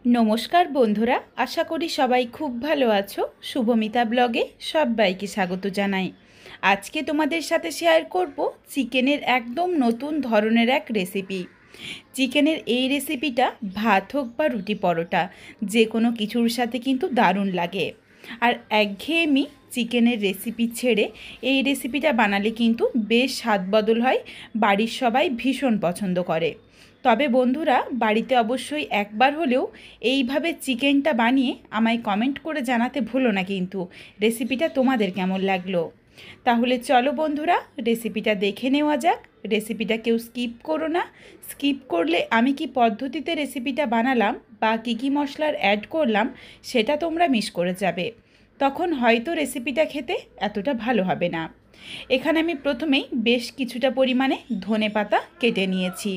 नमस्कार बंधुरा आशा करी सबाई खूब भालो आछो। शुभमिता ब्लगे सबाइके स्वागत जानाई। आज के तोमादेर साथे शेयर करब चिकेनेर एकदम नतून धरनेर एक रेसिपि। चिकेनेर এই रेसिपिटा भात होक बा रुटी परोटा जे कोनो किछुर साथे किन्तु दारुण लागे। और एकघेয়েমি चिकेनेर रेसिपि छेड़े এই रेसिपिटा बानाले किन्तु बेश स्वाद बदल हय, बाड़िर सबाई भीषण पछंद करे। तबे बंधुरा बाड़ीते अवश्यई एकबार हलेও এইভাবে চিকেনটা বানিয়ে আমায় কমেন্ট করে জানাতে ভুলো না কিন্তু রেসিপিটা তোমাদের কেমন লাগলো। তাহলে চলো বন্ধুরা রেসিপিটা দেখে নেওয়া যাক। রেসিপিটা কেউ স্কিপ করো না, স্কিপ করলে আমি কি পদ্ধতিতে রেসিপিটা বানালাম বা কী মশলার অ্যাড করলাম সেটা তোমরা মিস করে যাবে, তখন হয়তো রেসিপিটা খেতে এতটা ভালো হবে না। এখানে আমি প্রথমেই বেশ কিছুটা পরিমাণে ধনেপাতা কেটে নিয়েছি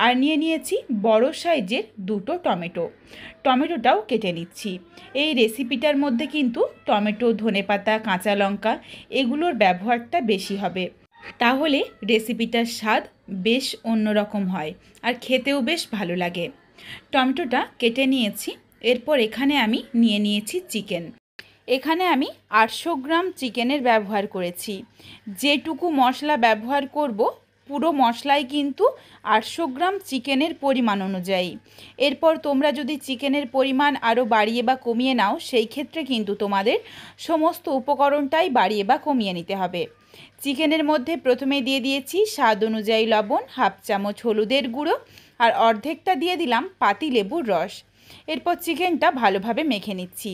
আর নিয়ে নিয়েছি বড় সাইজের দুটো টমেটোটাও কেটে নিচ্ছি। এই রেসিপিটার মধ্যে কিন্তু টমেটো, ধনেপাতা, কাঁচা লঙ্কা এগুলোর ব্যবহারটা বেশি হবে, তাহলে রেসিপিটার স্বাদ বেশ অন্যরকম হয় আর খেতেও বেশ ভালো লাগে। টমেটোটা কেটে নিয়েছি। এরপর এখানে আমি নিয়ে নিয়েছি চিকেন। এখানে আমি 800 গ্রাম চিকেনের ব্যবহার করেছি। যেটুকু মশলা ব্যবহার করব পুরো মশলাই কিন্তু 800 গ্রাম চিকেনের পরিমাণ অনুযায়ী। এরপর তোমরা যদি চিকেনের পরিমাণ আরও বাড়িয়ে বা কমিয়ে নাও সেই ক্ষেত্রে কিন্তু তোমাদের সমস্ত উপকরণটাই বাড়িয়ে বা কমিয়ে নিতে হবে। চিকেনের মধ্যে প্রথমে দিয়ে দিয়েছি স্বাদ অনুযায়ী লবণ, হাফ চামচ হলুদের গুঁড়ো আর অর্ধেকটা দিয়ে দিলাম পাতিলেবুর রস। এরপর চিকেনটা ভালোভাবে মেখে নিচ্ছি।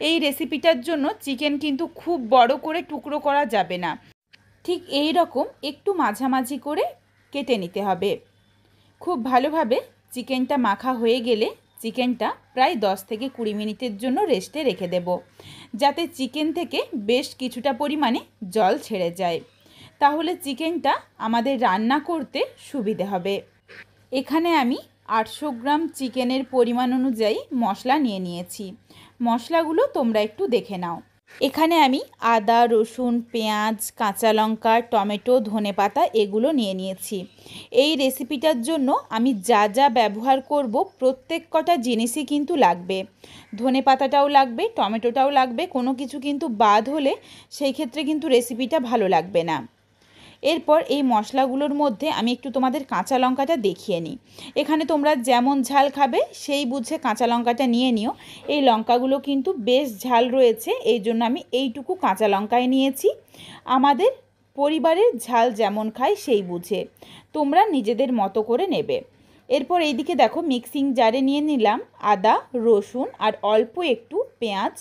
এই রেসিপিটার জন্য চিকেন কিন্তু খুব বড় করে টুকরো করা যাবে না, ঠিক এই রকম একটু মাঝামাঝি করে কেটে নিতে হবে। খুব ভালোভাবে চিকেনটা মাখা হয়ে গেলে চিকেনটা প্রায় 10 থেকে 20 মিনিটের জন্য রেস্টে রেখে দেব, যাতে চিকেন থেকে বেশ কিছুটা পরিমাণে জল ছেড়ে যায়, তাহলে চিকেনটা আমাদের রান্না করতে সুবিধে হবে। এখানে আমি 800 গ্রাম চিকেনের পরিমাণ অনুযায়ী মশলা নিয়ে নিয়েছি। মশলাগুলো তোমরা একটু দেখে নাও। এখানে আমি আদা, রসুন, পেঁয়াজ, কাঁচা লঙ্কা, টমেটো, ধনেপাতা এগুলো নিয়ে নিয়েছি। এই রেসিপিটার জন্য আমি যা যা ব্যবহার করব প্রত্যেক কটা জিনিসই কিন্তু লাগবে। ধনেপাতাটাও লাগবে, টমেটোটাও লাগবে, কোনো কিছু কিন্তু বাদ হলে সেই ক্ষেত্রে কিন্তু রেসিপিটা ভালো লাগবে না। এরপর এই মশলাগুলোর মধ্যে আমি একটু তোমাদের কাঁচা লঙ্কাটা দেখিয়ে নিই। এখানে তোমরা যেমন ঝাল খাবে সেই বুঝে কাঁচা লঙ্কাটা নিয়ে নিও। এই লঙ্কাগুলো কিন্তু বেশ ঝাল রয়েছে, এই জন্য আমি এইটুকু কাঁচা লঙ্কায় নিয়েছি। আমাদের পরিবারের ঝাল যেমন খায় সেই বুঝে তোমরা নিজেদের মতো করে নেবে। এরপর এইদিকে দেখো মিক্সিং জারে নিয়ে নিলাম আদা, রসুন আর অল্প একটু পেঁয়াজ,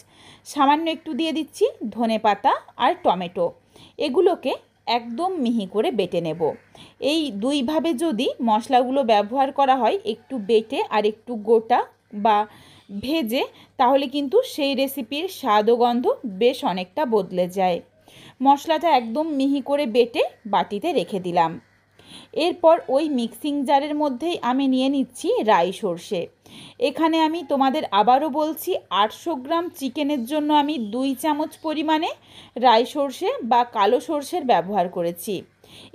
সামান্য একটু দিয়ে দিচ্ছি ধনেপাতা আর টমেটো। এগুলোকে একদম মিহি করে বেটে নেব। এই দুইভাবে যদি মশলাগুলো ব্যবহার করা হয়, একটু বেটে আর একটু গোটা বা ভেজে, তাহলে কিন্তু সেই রেসিপির স্বাদ ও গন্ধ বেশ অনেকটা বদলে যায়। মশলাটা একদম মিহি করে বেটে বাটিতে রেখে দিলাম। এরপর ওই মিক্সিং জারের মধ্যেই আমি নিয়ে নিচ্ছি রাই সর্ষে। এখানে আমি তোমাদের আবারও বলছি 800 গ্রাম চিকেনের জন্য আমি 2 চামচ পরিমাণে রাই সর্ষে বা কালো সর্ষের ব্যবহার করেছি।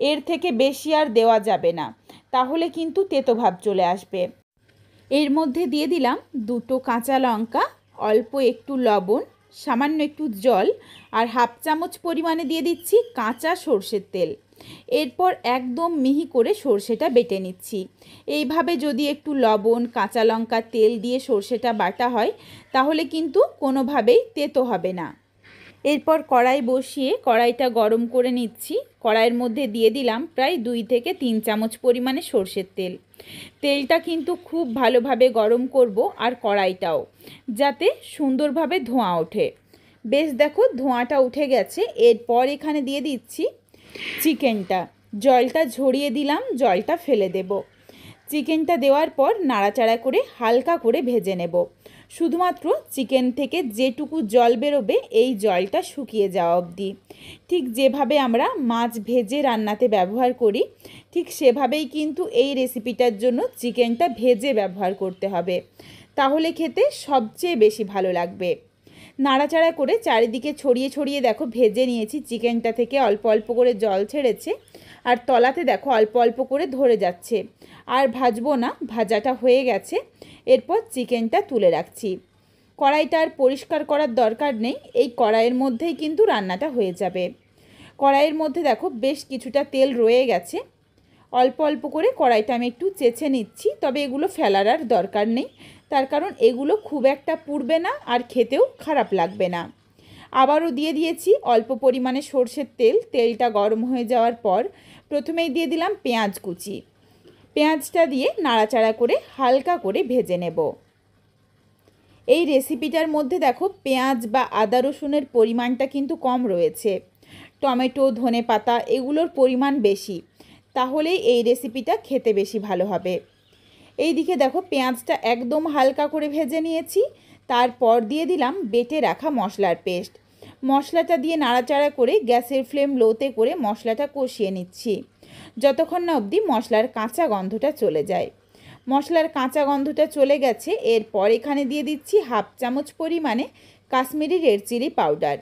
এর থেকে বেশি আর দেওয়া যাবে না, তাহলে কিন্তু তেতো ভাব চলে আসবে। এর মধ্যে দিয়ে দিলাম দুটো কাঁচা লঙ্কা, অল্প একটু লবণ, সামান্য একটু জল আর হাফ চামচ পরিমাণে দিয়ে দিচ্ছি কাঁচা সর্ষের তেল। এরপর একদম মিহি করে সর্ষেটা বেটে নিচ্ছি। এইভাবে যদি একটু লবণ, কাঁচা লঙ্কা, তেল দিয়ে সর্ষেটা বাটা হয় তাহলে কিন্তু কোনোভাবেই তেতো হবে না। এরপর কড়াই বসিয়ে কড়াইটা গরম করে নিচ্ছি। কড়াইয়ের মধ্যে দিয়ে দিলাম প্রায় 2 থেকে 3 চামচ পরিমাণে সর্ষের তেল। তেলটা কিন্তু খুব ভালোভাবে গরম করব আর কড়াইটাও, যাতে সুন্দরভাবে ধোঁয়া ওঠে। বেশ দেখো ধোঁয়াটা উঠে গেছে। এরপর এখানে দিয়ে দিচ্ছি চিকেনটা। জলটা ঝরিয়ে দিলাম, জলটা ফেলে দেব। চিকেনটা দেওয়ার পর নাড়াচাড়া করে হালকা করে ভেজে নেব। শুধুমাত্র চিকেন থেকে যেটুকু জল বেরোবে এই জলটা শুকিয়ে যাওয়া অবধি। ঠিক যেভাবে আমরা মাছ ভেজে রান্নাতে ব্যবহার করি ঠিক সেভাবেই কিন্তু এই রেসিপিটার জন্য চিকেনটা ভেজে ব্যবহার করতে হবে, তাহলে খেতে সবচেয়ে বেশি ভালো লাগবে। নাড়াচাড়া করে চারিদিকে ছড়িয়ে ছড়িয়ে দেখো ভেজে নিয়েছি। চিকেনটা থেকে অল্প অল্প করে জল ছেড়েছে আর তলাতে দেখো অল্প অল্প করে ধরে যাচ্ছে। আর ভাজবো না, ভাজাটা হয়ে গেছে। এরপর চিকেনটা তুলে রাখছি। কড়াইটা আর পরিষ্কার করার দরকার নেই, এই কড়াইয়ের মধ্যেই কিন্তু রান্নাটা হয়ে যাবে। কড়াইয়ের মধ্যে দেখো বেশ কিছুটা তেল রয়ে গেছে। অল্প অল্প করে কড়াইটা আমি একটু চেঁচে নিচ্ছি, তবে এগুলো ফেলার আর দরকার নেই, তার কারণ এগুলো খুব একটা পুড়বে না আর খেতেও খারাপ লাগবে না। আবারও দিয়ে দিয়েছি অল্প পরিমাণে সর্ষের তেল। তেলটা গরম হয়ে যাওয়ার পর প্রথমেই দিয়ে দিলাম পেঁয়াজ কুচি। পেঁয়াজটা দিয়ে নাড়াচাড়া করে হালকা করে ভেজে নেব। এই রেসিপিটার মধ্যে দেখো পেঁয়াজ বা আদা রসুনের পরিমাণটা কিন্তু কম রয়েছে, টমেটো ধনেপাতা এগুলোর পরিমাণ বেশি, তাহলেই এই রেসিপিটা খেতে বেশি ভালো হবে। এই দিকে দেখো পেঁয়াজটা একদম হালকা করে ভেজে নিয়েছি। তারপর দিয়ে দিলাম বেটে রাখা মশলার পেস্ট। মশলাটা দিয়ে নাড়াচাড়া করে গ্যাসের ফ্লেম লোতে করে মশলাটা কষিয়ে নিচ্ছি, যতক্ষণ না অবধি মশলার কাঁচা গন্ধটা চলে যায়। মশলার কাঁচা গন্ধটা চলে গেছে, এরপর এখানে দিয়ে দিচ্ছি হাফ চামচ পরিমাণে কাশ্মীরি রেড চিলি পাউডার।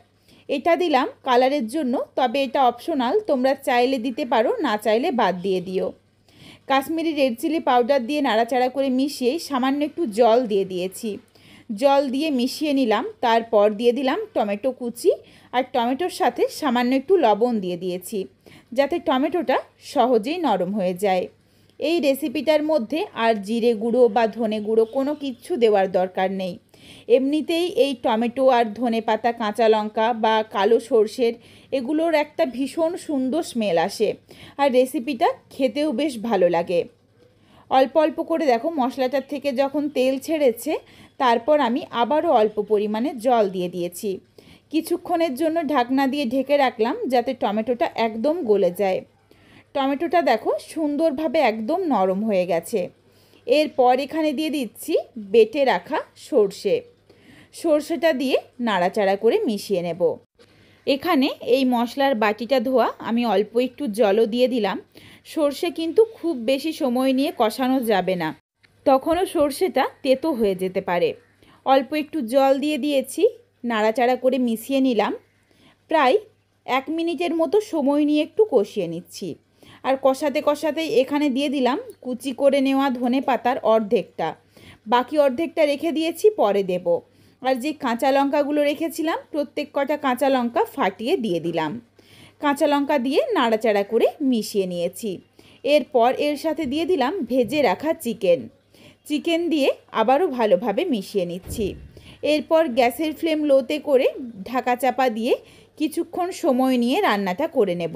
এটা দিলাম কালারের জন্য, তবে এটা অপশনাল, তোমরা চাইলে দিতে পারো, না চাইলে বাদ দিয়ে দিও। কাশ্মীরি রেড চিলি পাউডার দিয়ে নাড়াচাড়া করে মিশিয়ে সামান্য একটু জল দিয়ে দিয়েছি। জল দিয়ে মিশিয়ে নিলাম। তারপর দিয়ে দিলাম টমেটো কুচি, আর টমেটোর সাথে সামান্য একটু লবণ দিয়ে দিয়েছি, যাতে টমেটোটা সহজেই নরম হয়ে যায়। এই রেসিপিটার মধ্যে আর জিরে গুঁড়ো বা ধনে গুঁড়ো কোনো কিচ্ছু দেওয়ার দরকার নেই। এমনিতেই এই টমেটো আর ধনেপাতা কাঁচা লঙ্কা বা কালো সর্ষের এগুলোর একটা ভীষণ সুন্দর স্মেল আসে, আর রেসিপিটা খেতেও বেশ ভালো লাগে। অল্প অল্প করে দেখো মশলাটার থেকে যখন তেল ছেড়েছে, তারপর আমি আবারও অল্প পরিমাণে জল দিয়ে দিয়েছি। কিছুক্ষণের জন্য ঢাকনা দিয়ে ঢেকে রাখলাম, যাতে টমেটোটা একদম গলে যায়। টমেটোটা দেখো সুন্দরভাবে একদম নরম হয়ে গেছে। এরপর এখানে দিয়ে দিচ্ছি বেটে রাখা সর্ষেটা দিয়ে নাড়াচাড়া করে মিশিয়ে নেব। এখানে এই মশলার বাটিটা ধোয়া আমি অল্প একটু জলও দিয়ে দিলাম। সর্ষে কিন্তু খুব বেশি সময় নিয়ে কষানো যাবে না, তখনও সর্ষেটা তেতো হয়ে যেতে পারে। অল্প একটু জল দিয়ে দিয়েছি, নাড়াচাড়া করে মিশিয়ে নিলাম। প্রায় 1 মিনিটের মতো সময় নিয়ে একটু কষিয়ে নিচ্ছি। আর কষাতে কষাতেই এখানে দিয়ে দিলাম কুচি করে নেওয়া ধনেপাতার অর্ধেকটা, বাকি অর্ধেকটা রেখে দিয়েছি পরে দেব। আর যে কাঁচা লঙ্কাগুলো রেখেছিলাম প্রত্যেক কটা কাঁচা লঙ্কা ফাটিয়ে দিয়ে দিলাম। কাঁচা লঙ্কা দিয়ে নাড়াচাড়া করে মিশিয়ে নিয়েছি। এরপর এর সাথে দিয়ে দিলাম ভেজে রাখা চিকেন দিয়ে আবারও ভালোভাবে মিশিয়ে নিচ্ছি। এরপর গ্যাসের ফ্লেম লোতে করে ঢাকা চাপা দিয়ে কিছুক্ষণ সময় নিয়ে রান্নাটা করে নেব,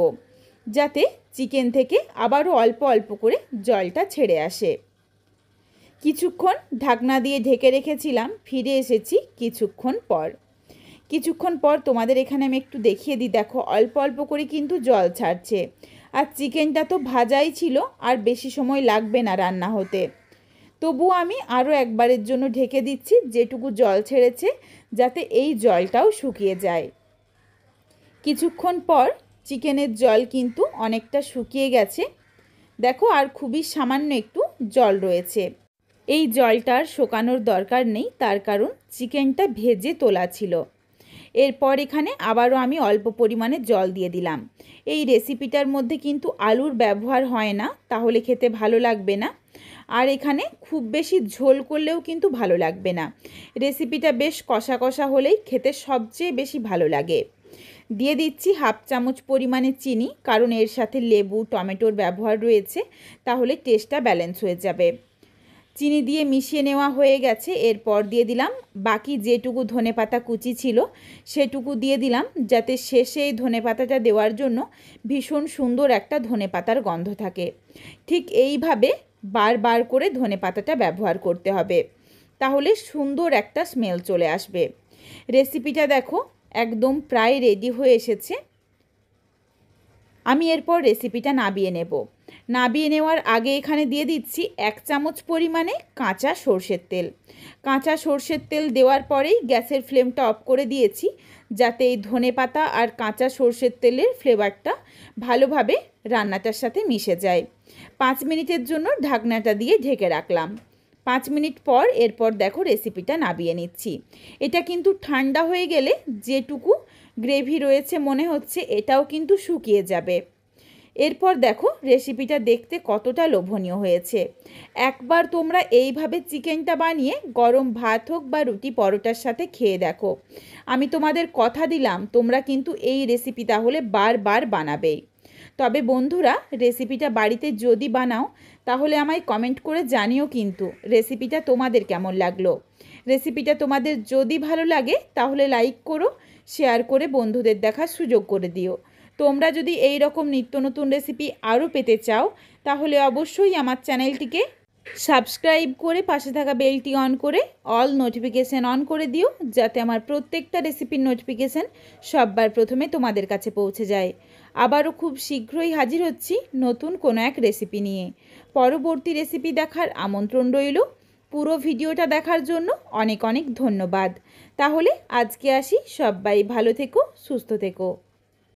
যাতে চিকেন থেকে আবারও অল্প অল্প করে জলটা ছেড়ে আসে। কিছুক্ষণ ঢাকনা দিয়ে ঢেকে রেখেছিলাম, ফিরে এসেছি কিছুক্ষণ পর তোমাদের এখানে আমি একটু দেখিয়ে দিই। দেখো অল্প অল্প করে কিন্তু জল ছাড়ছে, আর চিকেনটা তো ভাজাই ছিল, আর বেশি সময় লাগবে না রান্না হতে। তবুও আমি আরও একবারের জন্য ঢেকে দিচ্ছি, যেটুকু জল ছেড়েছে যাতে এই জলটাও শুকিয়ে যায়। কিছুক্ষণ পর চিকেনের জল কিন্তু অনেকটা শুকিয়ে গেছে। দেখো আর খুবই সামান্য একটু জল রয়েছে। এই জলটার শুকানোর দরকার নেই, তার কারণ চিকেনটা ভেজে তোলা ছিল। এরপর এখানে আবারও আমি অল্প পরিমাণে জল দিয়ে দিলাম। এই রেসিপিটার মধ্যে কিন্তু আলুর ব্যবহার হয় না, তাহলে খেতে ভালো লাগবে না। আর এখানে খুব বেশি ঝোল করলেও কিন্তু ভালো লাগবে না। রেসিপিটা বেশ কষা কষা হলেই খেতে সবচেয়ে বেশি ভালো লাগে। দিয়ে দিচ্ছি হাফ চামচ পরিমাণে চিনি, কারণ এর সাথে লেবু টমেটোর ব্যবহার রয়েছে, তাহলে টেস্টটা ব্যালেন্স হয়ে যাবে। চিনি দিয়ে মিশিয়ে নেওয়া হয়ে গেছে। এরপর দিয়ে দিলাম বাকি যেটুকু ধনেপাতা কুচি ছিল সেটুকু দিয়ে দিলাম, যাতে শেষে এই ধনেপাতাটা দেওয়ার জন্য ভীষণ সুন্দর একটা ধনেপাতার গন্ধ থাকে। ঠিক এইভাবে বারবার করে ধনেপাতাটা ব্যবহার করতে হবে, তাহলে সুন্দর একটা স্মেল চলে আসবে। রেসিপিটা দেখো একদম প্রায় রেডি হয়ে এসেছে। আমি এরপর রেসিপিটা নাবিয়ে নেব। নাবিয়ে নেওয়ার আগে এখানে দিয়ে দিচ্ছি 1 চামচ পরিমাণে কাঁচা সর্ষের তেল। কাঁচা সর্ষের তেল দেওয়ার পরেই গ্যাসের ফ্লেমটা অফ করে দিয়েছি, যাতে এই ধনেপাতা আর কাঁচা সর্ষের তেলের ফ্লেভারটা ভালোভাবে রান্নাটার সাথে মিশে যায়। 5 মিনিটের জন্য ঢাকনাটা দিয়ে ঢেকে রাখলাম। 5 মিনিট পর এরপর দেখো রেসিপিটা নাবিয়ে নিচ্ছি। এটা কিন্তু ঠান্ডা হয়ে গেলে যেটুকু গ্রেভি রয়েছে মনে হচ্ছে এটাও কিন্তু শুকিয়ে যাবে। এরপর দেখো রেসিপিটা দেখতে কতটা লোভনীয় হয়েছে। একবার তোমরা এইভাবে চিকেনটা বানিয়ে গরম ভাত হোক বা রুটি পরোটার সাথে খেয়ে দেখো। আমি তোমাদের কথা দিলাম তোমরা কিন্তু এই রেসিপি তাহলে বারবার বানাবেই। তবে বন্ধুরা, রেসিপিটা বাড়িতে যদি বানাও তাহলে আমায় কমেন্ট করে জানিও কিন্তু রেসিপিটা তোমাদের কেমন লাগলো। রেসিপিটা তোমাদের যদি ভালো লাগে তাহলে লাইক করো, শেয়ার করে বন্ধুদের দেখার সুযোগ করে দিও। তোমরা যদি এই রকম নিত্য নতুন রেসিপি আরও পেতে চাও তাহলে অবশ্যই আমার চ্যানেলটিকে সাবস্ক্রাইব করে পাশে থাকা বেলটি অন করে অল নোটিফিকেশান অন করে দিও, যাতে আমার প্রত্যেকটা রেসিপির নোটিফিকেশান সববার প্রথমে তোমাদের কাছে পৌঁছে যায়। আবারও খুব শীঘ্রই হাজির হচ্ছি নতুন কোনো এক রেসিপি নিয়ে। পরবর্তী রেসিপি দেখার আমন্ত্রণ রইল। পুরো ভিডিওটা দেখার জন্য অনেক অনেক ধন্যবাদ। তাহলে আজকে আসি, সবাই ভালো থেকো, সুস্থ থেকো।